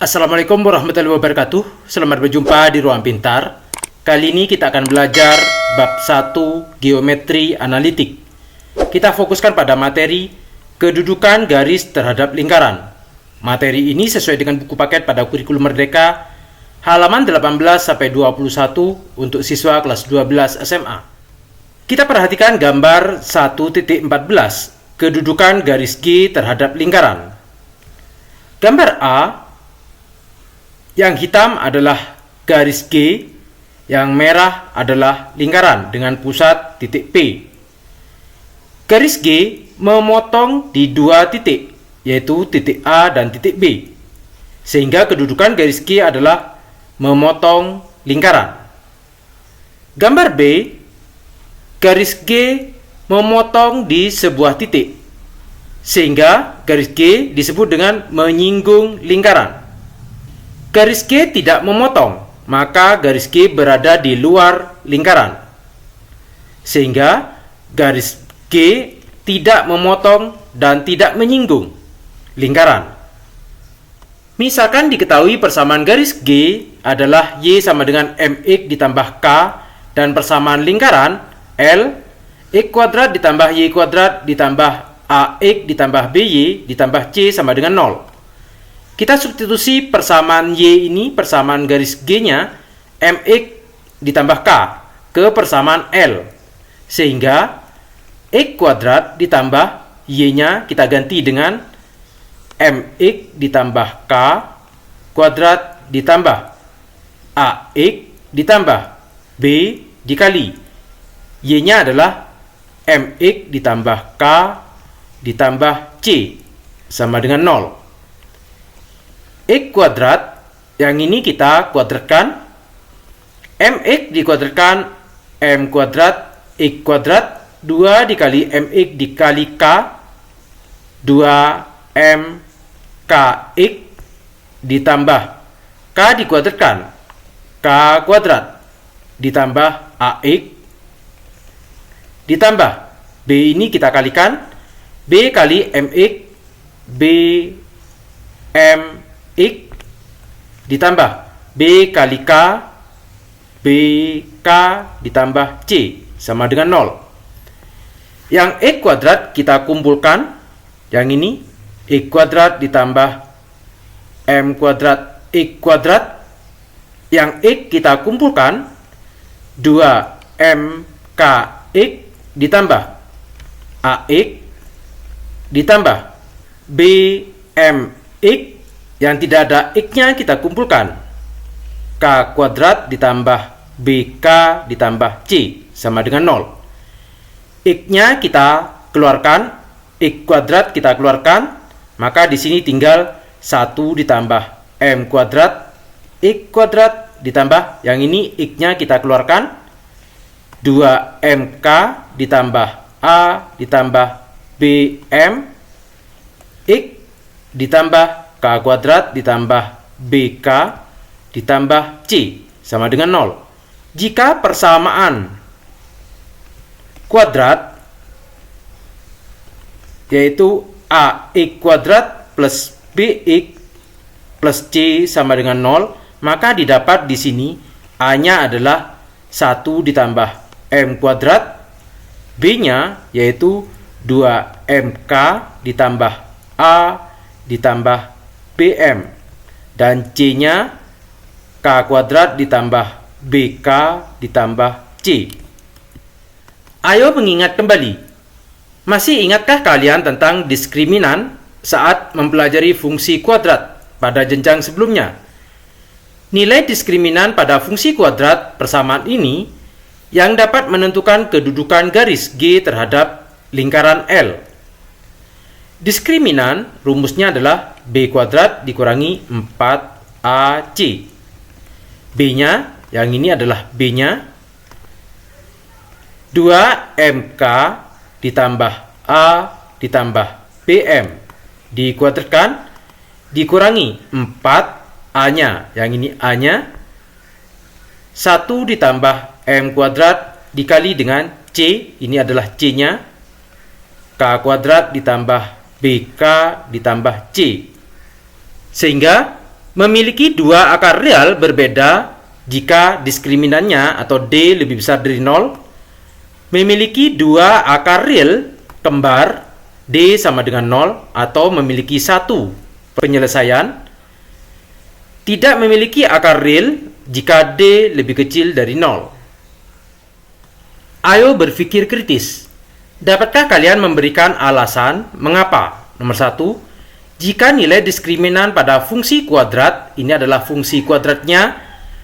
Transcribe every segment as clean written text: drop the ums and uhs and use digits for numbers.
Assalamualaikum warahmatullahi wabarakatuh. Selamat berjumpa di Ruang Pintar. Kali ini kita akan belajar bab 1 Geometri Analitik. Kita fokuskan pada materi kedudukan garis terhadap lingkaran. Materi ini sesuai dengan buku paket pada kurikulum Merdeka halaman 18-21 untuk siswa kelas 12 SMA. Kita perhatikan gambar 1.14, kedudukan garis G terhadap lingkaran. Gambar A, yang hitam adalah garis G, yang merah adalah lingkaran dengan pusat titik P. Garis G memotong di dua titik, yaitu titik A dan titik B, sehingga kedudukan garis G adalah memotong lingkaran. Gambar B, garis G memotong di sebuah titik, sehingga garis G disebut dengan menyinggung lingkaran. Garis G tidak memotong, maka garis G berada di luar lingkaran. Sehingga garis G tidak memotong dan tidak menyinggung lingkaran. Misalkan diketahui persamaan garis G adalah Y sama dengan MX ditambah K, dan persamaan lingkaran L, X kuadrat ditambah Y kuadrat ditambah AX ditambah BY ditambah C sama dengan 0. Kita substitusi persamaan Y ini, persamaan garis G-nya, MX ditambah K, ke persamaan L. Sehingga X kuadrat ditambah Y-nya kita ganti dengan MX ditambah K kuadrat ditambah AX ditambah B dikali Y-nya adalah MX ditambah K ditambah C sama dengan 0. X kuadrat, yang ini kita kuadratkan, MX dikuadratkan M kuadrat X kuadrat 2 dikali MX dikali K, 2 MKX ditambah K dikuadratkan K kuadrat ditambah AX ditambah B ini kita kalikan B kali MX B MX ditambah B kali K BK ditambah C sama dengan 0. Yang X kuadrat kita kumpulkan, yang ini X kuadrat ditambah M kuadrat X kuadrat, yang X kita kumpulkan 2MKX ditambah AX ditambah BMX, yang tidak ada X-nya kita kumpulkan K kuadrat ditambah BK ditambah C sama dengan 0. X-nya kita keluarkan, X kuadrat kita keluarkan, maka di sini tinggal 1 ditambah M kuadrat X kuadrat ditambah, yang ini X-nya kita keluarkan, 2MK ditambah A ditambah BM X ditambah K kuadrat ditambah BK ditambah C sama dengan 0. Jika persamaan kuadrat, yaitu AX kuadrat plus BX plus C sama dengan 0, maka didapat di sini A-nya adalah 1 ditambah M kuadrat, B-nya yaitu 2MK ditambah A ditambah BM, dan C-nya K kuadrat ditambah BK ditambah C. Ayo mengingat kembali. Masih ingatkah kalian tentang diskriminan saat mempelajari fungsi kuadrat pada jenjang sebelumnya? Nilai diskriminan pada fungsi kuadrat persamaan ini yang dapat menentukan kedudukan garis G terhadap lingkaran L. Diskriminan rumusnya adalah B kuadrat dikurangi 4AC. B-nya, yang ini adalah B-nya, 2MK ditambah A ditambah BM dikuadratkan dikurangi 4A-nya, yang ini A-nya, 1 ditambah M kuadrat dikali dengan C, ini adalah C-nya, K kuadrat ditambah BK ditambah C. Sehingga memiliki dua akar real berbeda jika diskriminannya atau D lebih besar dari 0, memiliki dua akar real kembar D sama dengan 0 atau memiliki satu penyelesaian, tidak memiliki akar real jika D lebih kecil dari 0. Ayo berpikir kritis. Dapatkah kalian memberikan alasan mengapa? Nomor 1, jika nilai diskriminan pada fungsi kuadrat, ini adalah fungsi kuadratnya,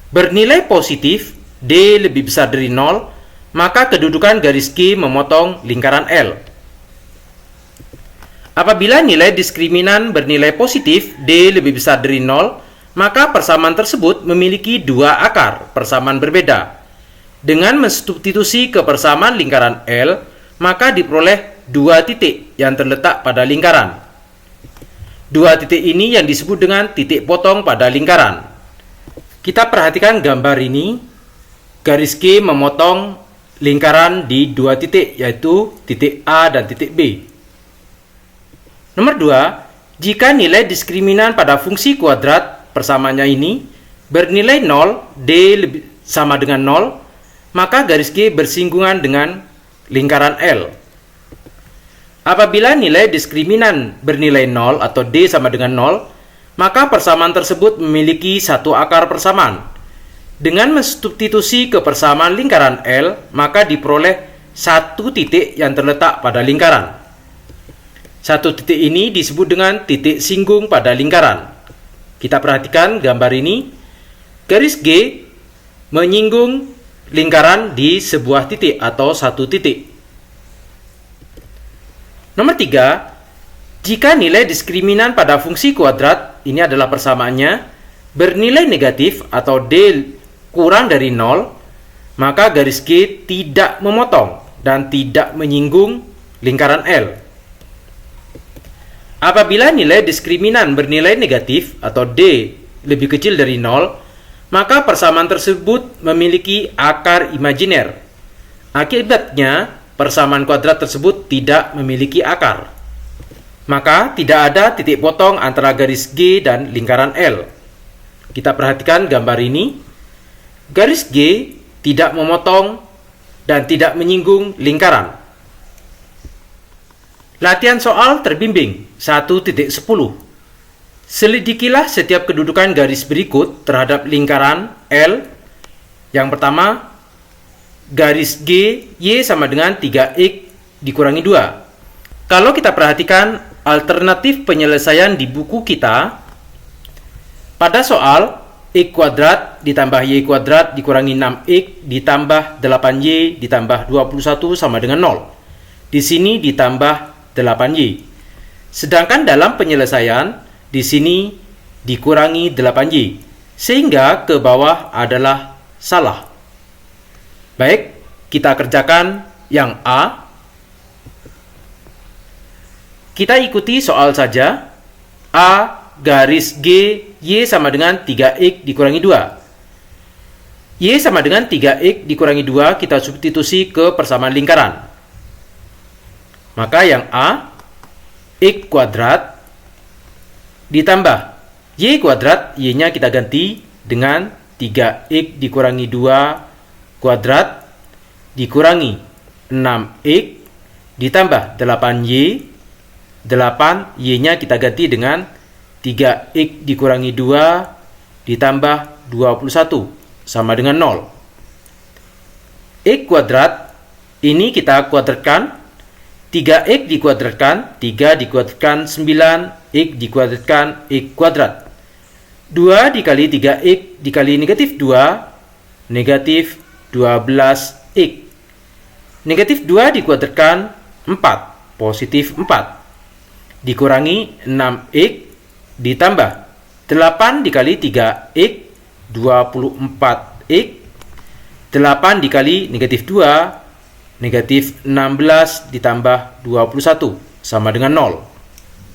bernilai positif, D lebih besar dari 0, maka kedudukan garis G memotong lingkaran L. Apabila nilai diskriminan bernilai positif, D lebih besar dari 0, maka persamaan tersebut memiliki dua akar persamaan berbeda. Dengan mensubstitusi ke persamaan lingkaran L, maka diperoleh dua titik yang terletak pada lingkaran. Dua titik ini yang disebut dengan titik potong pada lingkaran. Kita perhatikan gambar ini. Garis G memotong lingkaran di dua titik, yaitu titik A dan titik B. Nomor 2, jika nilai diskriminan pada fungsi kuadrat persamaannya ini bernilai 0, D sama dengan 0, maka garis G bersinggungan dengan lingkaran L. Apabila nilai diskriminan bernilai 0 atau D sama dengan 0, maka persamaan tersebut memiliki satu akar persamaan. Dengan mensubstitusi ke persamaan lingkaran L, maka diperoleh satu titik yang terletak pada lingkaran. Satu titik ini disebut dengan titik singgung pada lingkaran. Kita perhatikan gambar ini. Garis G menyinggung lingkaran di sebuah titik atau satu titik. Nomor 3, jika nilai diskriminan pada fungsi kuadrat, ini adalah persamaannya, bernilai negatif atau D kurang dari 0, maka garis G tidak memotong dan tidak menyinggung lingkaran L. Apabila nilai diskriminan bernilai negatif atau D lebih kecil dari 0, maka persamaan tersebut memiliki akar imajiner. Akibatnya, persamaan kuadrat tersebut tidak memiliki akar. Maka tidak ada titik potong antara garis G dan lingkaran L. Kita perhatikan gambar ini. Garis G tidak memotong dan tidak menyinggung lingkaran. Latihan soal terbimbing 1.10. Selidikilah setiap kedudukan garis berikut terhadap lingkaran L. Yang pertama, garis G, Y sama dengan 3X dikurangi 2. Kalau kita perhatikan alternatif penyelesaian di buku kita, pada soal X kuadrat ditambah Y kuadrat dikurangi 6X ditambah 8Y ditambah 21 sama dengan 0. Di sini ditambah 8Y. Sedangkan dalam penyelesaian, di sini dikurangi 8Y. Sehingga ke bawah adalah salah. Baik, kita kerjakan yang A. Kita ikuti soal saja. A garis G, Y sama dengan 3X dikurangi 2. Y sama dengan 3X dikurangi 2, kita substitusi ke persamaan lingkaran. Maka yang A, X kuadrat ditambah Y kuadrat, Y-nya kita ganti dengan 3X dikurangi 2 kuadrat dikurangi 6X ditambah 8Y, 8Y-nya kita ganti dengan 3X dikurangi 2 ditambah 21 sama dengan 0. X kuadrat ini kita kuadratkan, 3X dikuadratkan, 3 dikuadratkan 9, X dikuadratkan X kuadrat. 2 dikali 3X dikali negatif 2, negatif 12X. Negatif 2 dikuadratkan 4, positif 4. Dikurangi 6X ditambah 8 dikali 3X, 24X. 8 dikali negatif 2, negatif 16 ditambah 21 sama dengan 0.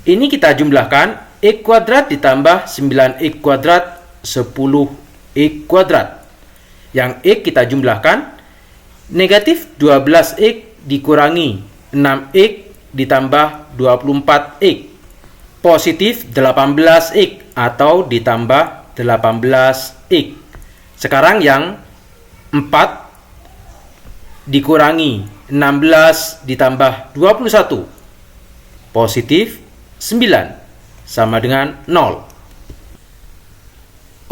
Ini kita jumlahkan, X kuadrat ditambah 9X kuadrat 10X kuadrat. Yang X kita jumlahkan, negatif 12X dikurangi 6X ditambah 24X, positif 18X. atau ditambah 18X. Sekarang yang 4 dikurangi 16 ditambah 21 positif 9 sama dengan 0.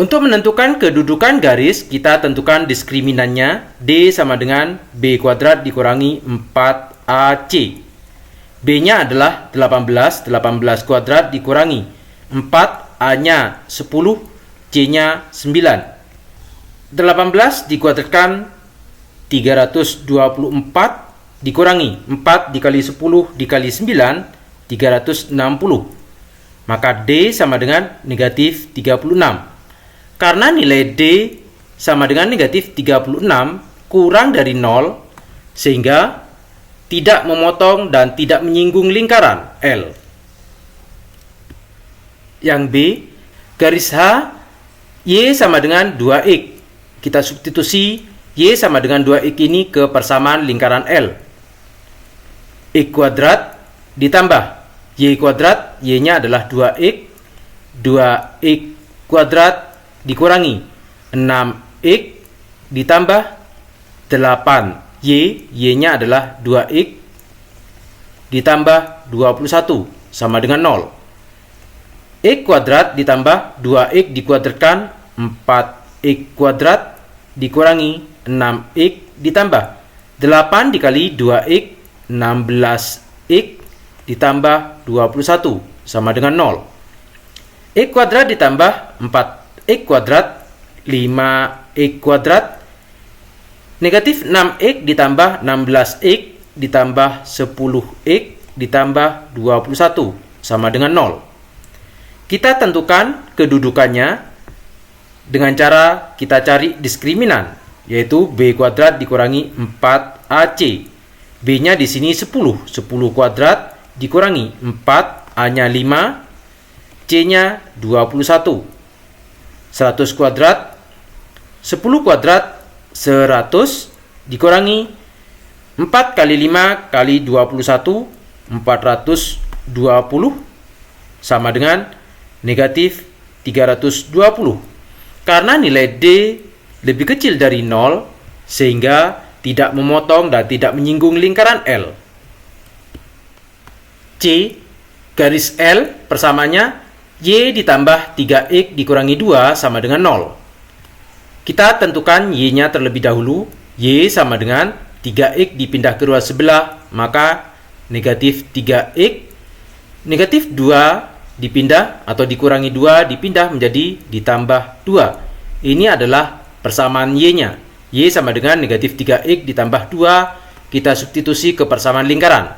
Untuk menentukan kedudukan garis, kita tentukan diskriminannya. D sama dengan B kuadrat dikurangi 4AC. B-nya adalah 18, 18 kuadrat dikurangi 4, A-nya 10, C-nya 9. 18 dikuadratkan 324 dikurangi 4 dikali 10 dikali 9, 360. Maka D sama dengan negatif 36. Karena nilai D sama dengan negatif 36 kurang dari 0, sehingga tidak memotong dan tidak menyinggung lingkaran L. Yang B, garis H, Y sama dengan 2X. Kita substitusi Y sama dengan 2X ini ke persamaan lingkaran L. X kuadrat ditambah Y kuadrat, Y-nya adalah 2X. 2X kuadrat dikurangi 6X ditambah 8Y, Y-nya adalah 2X ditambah 21 sama dengan 0. X kuadrat ditambah 2X dikuadratkan 4X kuadrat dikurangi 6X ditambah 8 dikali 2X 16X ditambah 21 sama dengan 0. X kuadrat ditambah 4X kuadrat 5X kuadrat negatif 6X ditambah 16X ditambah 10X ditambah 21 sama dengan 0. Kita tentukan kedudukannya dengan cara kita cari diskriminan, yaitu B kuadrat dikurangi 4AC. B-nya di sini 10 kuadrat dikurangi 4, A-nya 5, C-nya 21. 100 kuadrat 10 kuadrat 100 dikurangi 4 kali 5 kali 21 420 sama dengan negatif 320. Karena nilai D lebih kecil dari 0, sehingga tidak memotong dan tidak menyinggung lingkaran L. C, garis L persamanya Y ditambah 3X dikurangi 2 sama dengan 0. Kita tentukan Y-nya terlebih dahulu. Y sama dengan 3X dipindah kedua sebelah, maka negatif 3X. Negatif 2 dipindah atau dikurangi 2 dipindah menjadi ditambah 2. Ini adalah persamaan Y-nya. Y sama dengan negatif 3X ditambah 2. Kita substitusi ke persamaan lingkaran.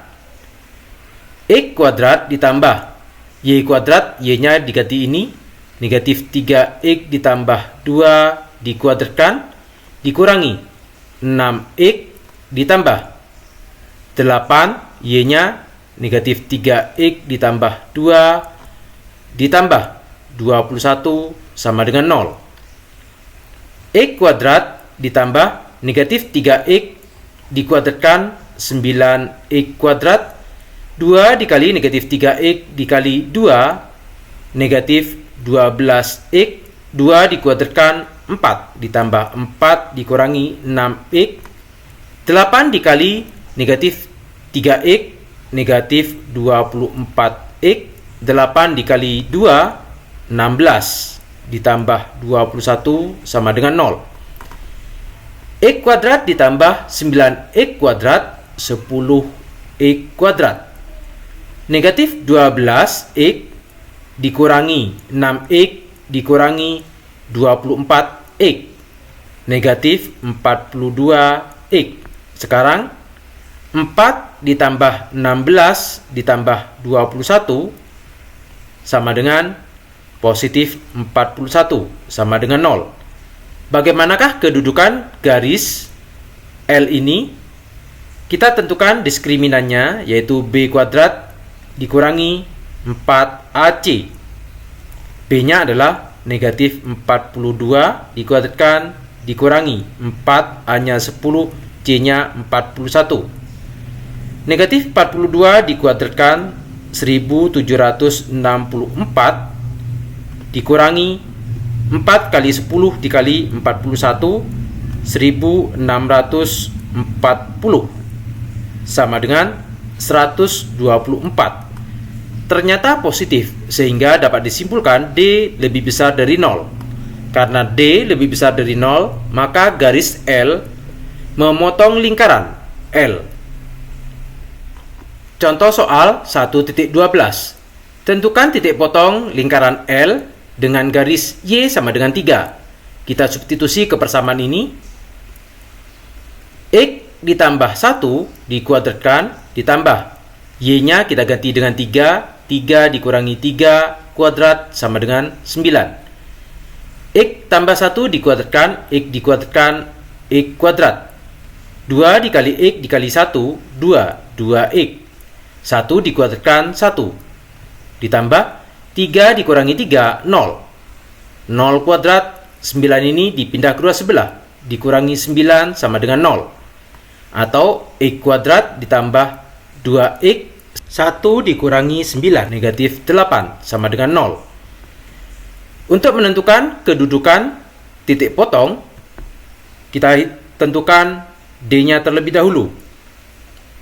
X kuadrat ditambah Y kuadrat, Y-nya diganti ini, negatif 3X ditambah 2 dikuadratkan, dikurangi 6X ditambah 8, Y-nya negatif 3X ditambah 2 ditambah 21 sama dengan 0. X kuadrat ditambah negatif 3X dikuadratkan 9X kuadrat, 2 dikali negatif 3X dikali 2 negatif 12X, 2 dikuadratkan 4 ditambah 4 dikurangi 6X, 8 dikali negatif 3X negatif 24X, 8 dikali 2 16 ditambah 21 sama dengan 0. X kuadrat ditambah 9X kuadrat 10X kuadrat. Negatif 12X dikurangi 6X dikurangi 24X. Negatif 42X. Sekarang 4 ditambah 16 ditambah 21 sama dengan positif 41 sama dengan 0. Bagaimanakah kedudukan garis L ini? Kita tentukan diskriminannya, yaitu B kuadrat dikurangi 4AC. B-nya adalah negatif 42 dikuadratkan dikurangi 4, A-nya 10, C-nya 41. Negatif 42 dikuadratkan 1764 dikurangi 4 kali 10 dikali 41, 1640 sama dengan 124. Ternyata positif, sehingga dapat disimpulkan D lebih besar dari 0. Karena D lebih besar dari 0, maka garis L memotong lingkaran L. Contoh soal 1.12. Tentukan titik potong lingkaran L dengan garis Y sama dengan 3. Kita substitusi ke persamaan ini. X ditambah 1 dikuadratkan ditambah Y-nya kita ganti dengan 3. 3 dikurangi 3 kuadrat sama dengan 9. X tambah 1 dikuadratkan, X dikuadratkan, X kuadrat. 2 dikali X dikali 1, 2. 2X. 1 dikuadratkan 1. Ditambah 3 dikurangi 3, 0. 0 kuadrat, 9 ini dipindah kedua sebelah. Dikurangi 9 sama dengan 0. Atau X kuadrat ditambah 2X. 1 dikurangi 9, negatif 8, sama dengan 0. Untuk menentukan kedudukan titik potong, kita tentukan D-nya terlebih dahulu.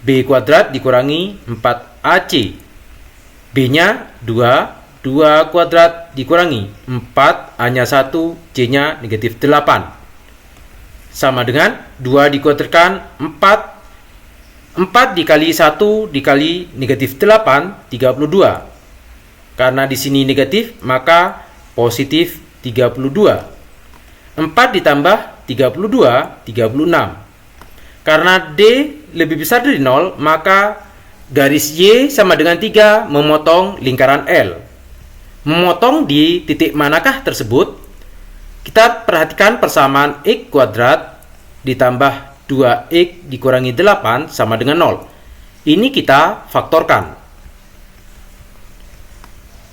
B kuadrat dikurangi 4AC. B-nya 2, 2 kuadrat dikurangi 4, A-nya 1, C-nya negatif 8. Sama dengan 2 dikuadratkan 4. 4 dikali 1 dikali negatif 8, 32. Karena di sini negatif, maka positif 32. 4 ditambah 32, 36. Karena D lebih besar dari 0, maka garis Y sama dengan 3 memotong lingkaran L. Memotong di titik manakah tersebut? Kita perhatikan persamaan X kuadrat ditambah 2X dikurangi 8 sama dengan 0. Ini kita faktorkan.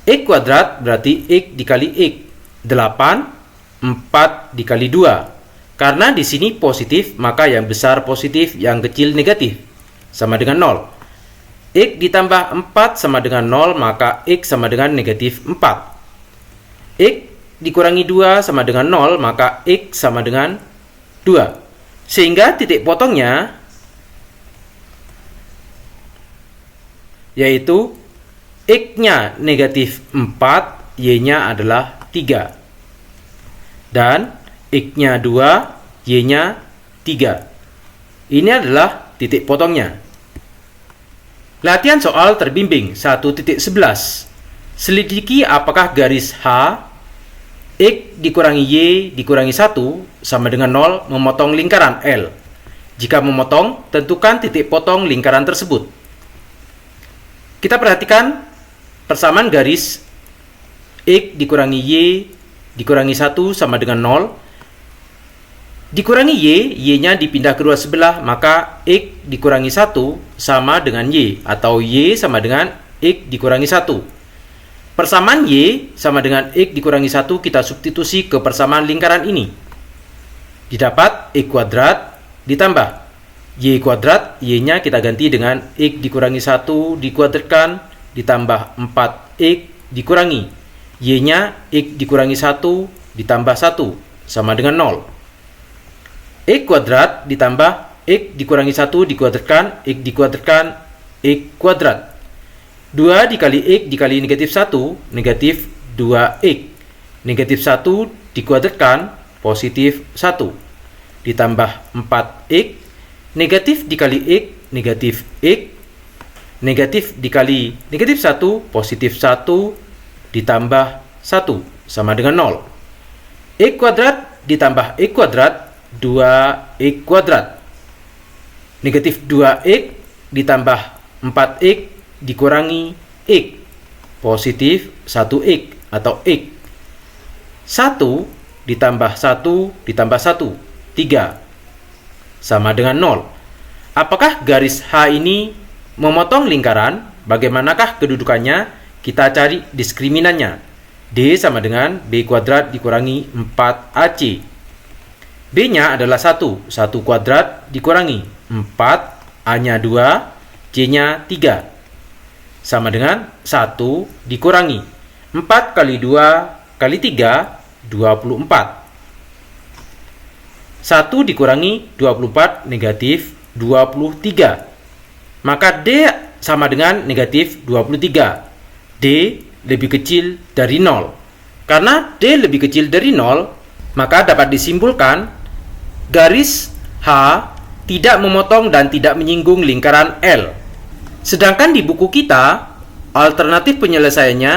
X kuadrat berarti X dikali X. 8, 4 dikali 2. Karena di sini positif, maka yang besar positif, yang kecil negatif. Sama dengan 0. X ditambah 4 sama dengan 0, maka X sama dengan negatif 4. X dikurangi 2 sama dengan 0, maka X sama dengan 2. Sehingga titik potongnya yaitu X-nya negatif 4, Y-nya adalah 3. Dan X-nya 2, Y-nya 3. Ini adalah titik potongnya. Latihan soal terbimbing 1.11. Selidiki apakah garis H X dikurangi Y dikurangi 1 sama dengan 0 memotong lingkaran L. Jika memotong, tentukan titik potong lingkaran tersebut. Kita perhatikan persamaan garis X dikurangi Y dikurangi 1 sama dengan 0. Dikurangi Y, Y-nya dipindah kedua sebelah, maka X dikurangi 1 sama dengan Y, atau Y sama dengan X dikurangi 1. Persamaan Y sama dengan X dikurangi 1 kita substitusi ke persamaan lingkaran ini. Didapat X kuadrat ditambah Y kuadrat, Y-nya kita ganti dengan X dikurangi 1 dikuadratkan ditambah 4X dikurangi Y-nya X dikurangi 1 ditambah 1 sama dengan 0. X kuadrat ditambah X dikurangi 1 dikuadratkan X dikuadratkan X kuadrat. 2 dikali X dikali negatif 1, negatif 2X. Negatif 1 dikuadratkan, positif 1. Ditambah 4X. Negatif dikali X, negatif X. Negatif dikali negatif 1, positif 1. Ditambah 1, sama dengan 0. X kuadrat ditambah X kuadrat, 2X kuadrat. Negatif 2X ditambah 4X dikurangi X, positif 1X atau X. 1 ditambah 1 ditambah 1, 3, sama dengan 0. Apakah garis H ini memotong lingkaran? Bagaimanakah kedudukannya? Kita cari diskriminannya. D sama dengan B kuadrat dikurangi 4AC. B-nya adalah 1 kuadrat dikurangi 4, A-nya 2, C-nya 3. Sama dengan 1 dikurangi 4 kali 2, kali 3, 24. 1 dikurangi 24 negatif 23. Maka D sama dengan negatif 23. D lebih kecil dari 0. Karena D lebih kecil dari 0, maka dapat disimpulkan garis H tidak memotong dan tidak menyinggung lingkaran L. Sedangkan di buku kita, alternatif penyelesaiannya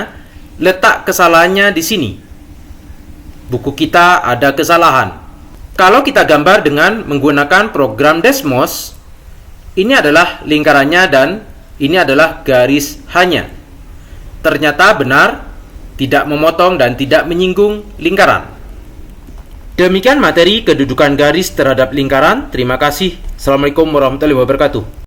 letak kesalahannya di sini. Buku kita ada kesalahan. Kalau kita gambar dengan menggunakan program Desmos, ini adalah lingkarannya dan ini adalah garis H-nya. Ternyata benar, tidak memotong dan tidak menyinggung lingkaran. Demikian materi kedudukan garis terhadap lingkaran. Terima kasih. Assalamualaikum warahmatullahi wabarakatuh.